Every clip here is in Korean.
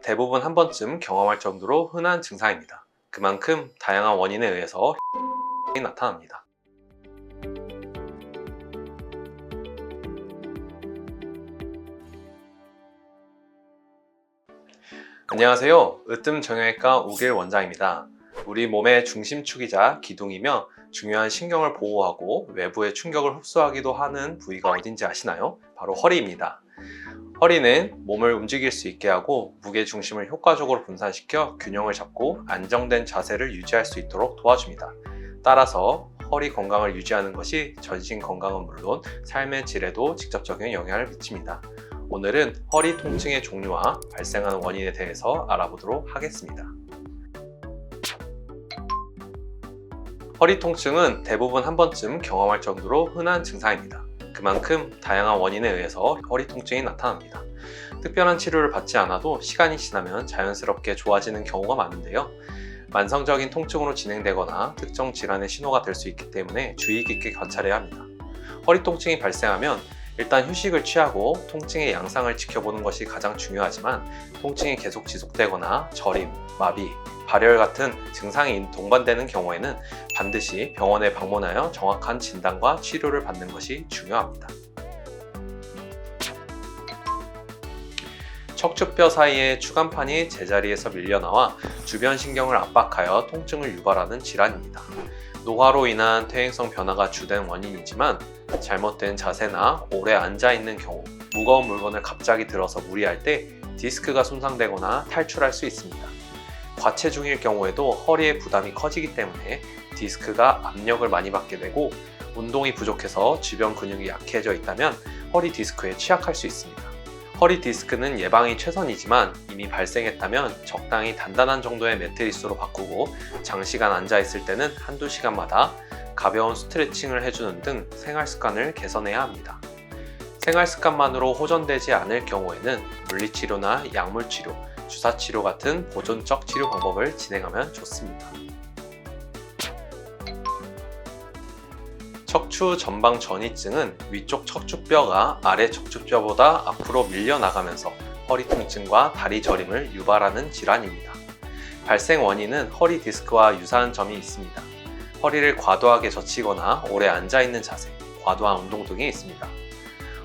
대부분 한 번쯤 경험할 정도로 흔한 증상입니다. 그만큼 다양한 원인에 의해서 이 나타납니다. 안녕하세요. 으뜸정형외과 우길 원장입니다. 우리 몸의 중심축이자 기둥이며 중요한 신경을 보호하고 외부의 충격을 흡수하기도 하는 부위가 어딘지 아시나요? 바로 허리입니다. 허리는 몸을 움직일 수 있게 하고 무게 중심을 효과적으로 분산시켜 균형을 잡고 안정된 자세를 유지할 수 있도록 도와줍니다. 따라서 허리 건강을 유지하는 것이 전신 건강은 물론 삶의 질에도 직접적인 영향을 미칩니다. 오늘은 허리 통증의 종류와 발생하는 원인에 대해서 알아보도록 하겠습니다. 허리 통증은 대부분 한 번쯤 경험할 정도로 흔한 증상입니다. 그만큼 다양한 원인에 의해서 허리 통증이 나타납니다. 특별한 치료를 받지 않아도 시간이 지나면 자연스럽게 좋아지는 경우가 많은데요. 만성적인 통증으로 진행되거나 특정 질환의 신호가 될 수 있기 때문에 주의 깊게 관찰해야 합니다. 허리 통증이 발생하면 일단 휴식을 취하고 통증의 양상을 지켜보는 것이 가장 중요하지만 통증이 계속 지속되거나 저림, 마비, 발열 같은 증상이 동반되는 경우에는 반드시 병원에 방문하여 정확한 진단과 치료를 받는 것이 중요합니다. 척추뼈 사이의 추간판이 제자리에서 밀려나와 주변 신경을 압박하여 통증을 유발하는 질환입니다. 노화로 인한 퇴행성 변화가 주된 원인이지만 잘못된 자세나 오래 앉아있는 경우, 무거운 물건을 갑자기 들어서 무리할 때 디스크가 손상되거나 탈출할 수 있습니다. 과체중일 경우에도 허리의 부담이 커지기 때문에 디스크가 압력을 많이 받게 되고 운동이 부족해서 주변 근육이 약해져 있다면 허리 디스크에 취약할 수 있습니다. 허리 디스크는 예방이 최선이지만 이미 발생했다면 적당히 단단한 정도의 매트리스로 바꾸고 장시간 앉아있을 때는 한두 시간마다 가벼운 스트레칭을 해주는 등 생활 습관을 개선해야 합니다. 생활 습관만으로 호전되지 않을 경우에는 물리치료나 약물치료, 주사치료 같은 보존적 치료 방법을 진행하면 좋습니다. 척추 전방 전이증은 위쪽 척추뼈가 아래 척추뼈보다 앞으로 밀려나가면서 허리 통증과 다리 저림을 유발하는 질환입니다. 발생 원인은 허리 디스크와 유사한 점이 있습니다. 허리를 과도하게 젖히거나 오래 앉아있는 자세, 과도한 운동 등이 있습니다.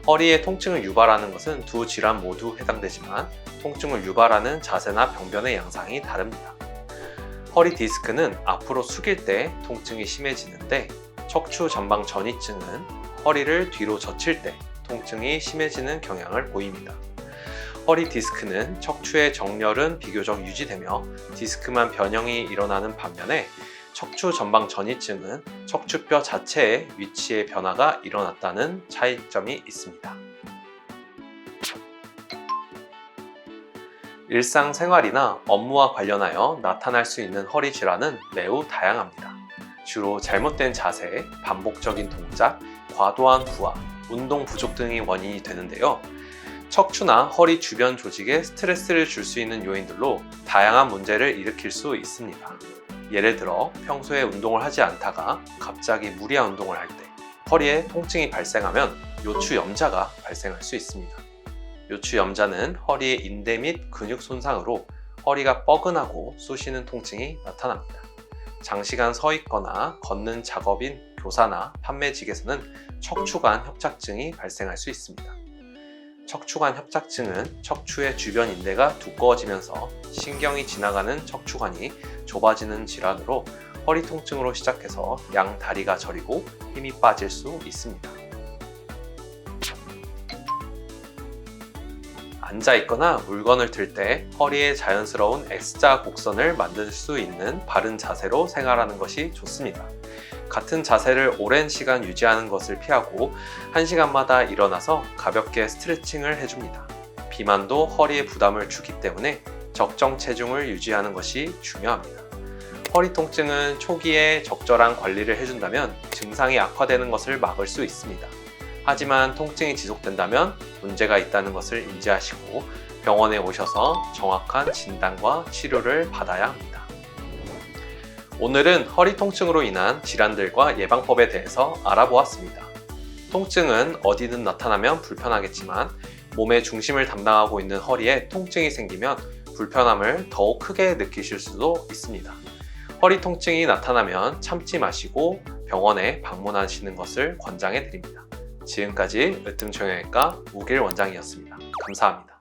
허리에 통증을 유발하는 것은 두 질환 모두 해당되지만 통증을 유발하는 자세나 병변의 양상이 다릅니다. 허리 디스크는 앞으로 숙일 때 통증이 심해지는데 척추 전방 전이증은 허리를 뒤로 젖힐 때 통증이 심해지는 경향을 보입니다. 허리 디스크는 척추의 정렬은 비교적 유지되며 디스크만 변형이 일어나는 반면에 척추 전방 전이증은 척추뼈 자체의 위치의 변화가 일어났다는 차이점이 있습니다. 일상생활이나 업무와 관련하여 나타날 수 있는 허리 질환은 매우 다양합니다. 주로 잘못된 자세, 반복적인 동작, 과도한 부하, 운동 부족 등이 원인이 되는데요. 척추나 허리 주변 조직에 스트레스를 줄 수 있는 요인들로 다양한 문제를 일으킬 수 있습니다. 예를 들어 평소에 운동을 하지 않다가 갑자기 무리한 운동을 할 때 허리에 통증이 발생하면 요추염자가 발생할 수 있습니다. 요추염자는 허리의 인대 및 근육 손상으로 허리가 뻐근하고 쑤시는 통증이 나타납니다. 장시간 서 있거나 걷는 작업인 교사나 판매직에서는 척추관 협착증이 발생할 수 있습니다. 척추관 협착증은 척추의 주변 인대가 두꺼워지면서 신경이 지나가는 척추관이 좁아지는 질환으로 허리 통증으로 시작해서 양 다리가 저리고 힘이 빠질 수 있습니다. 앉아있거나 물건을 들 때 허리에 자연스러운 X자 곡선을 만들 수 있는 바른 자세로 생활하는 것이 좋습니다. 같은 자세를 오랜 시간 유지하는 것을 피하고 1시간마다 일어나서 가볍게 스트레칭을 해줍니다. 비만도 허리에 부담을 주기 때문에 적정 체중을 유지하는 것이 중요합니다. 허리 통증은 초기에 적절한 관리를 해준다면 증상이 악화되는 것을 막을 수 있습니다. 하지만 통증이 지속된다면 문제가 있다는 것을 인지하시고 병원에 오셔서 정확한 진단과 치료를 받아야 합니다. 오늘은 허리 통증으로 인한 질환들과 예방법에 대해서 알아보았습니다. 통증은 어디든 나타나면 불편하겠지만 몸의 중심을 담당하고 있는 허리에 통증이 생기면 불편함을 더욱 크게 느끼실 수도 있습니다. 허리 통증이 나타나면 참지 마시고 병원에 방문하시는 것을 권장해 드립니다. 지금까지 으뜸정형외과 우길 원장이었습니다. 감사합니다.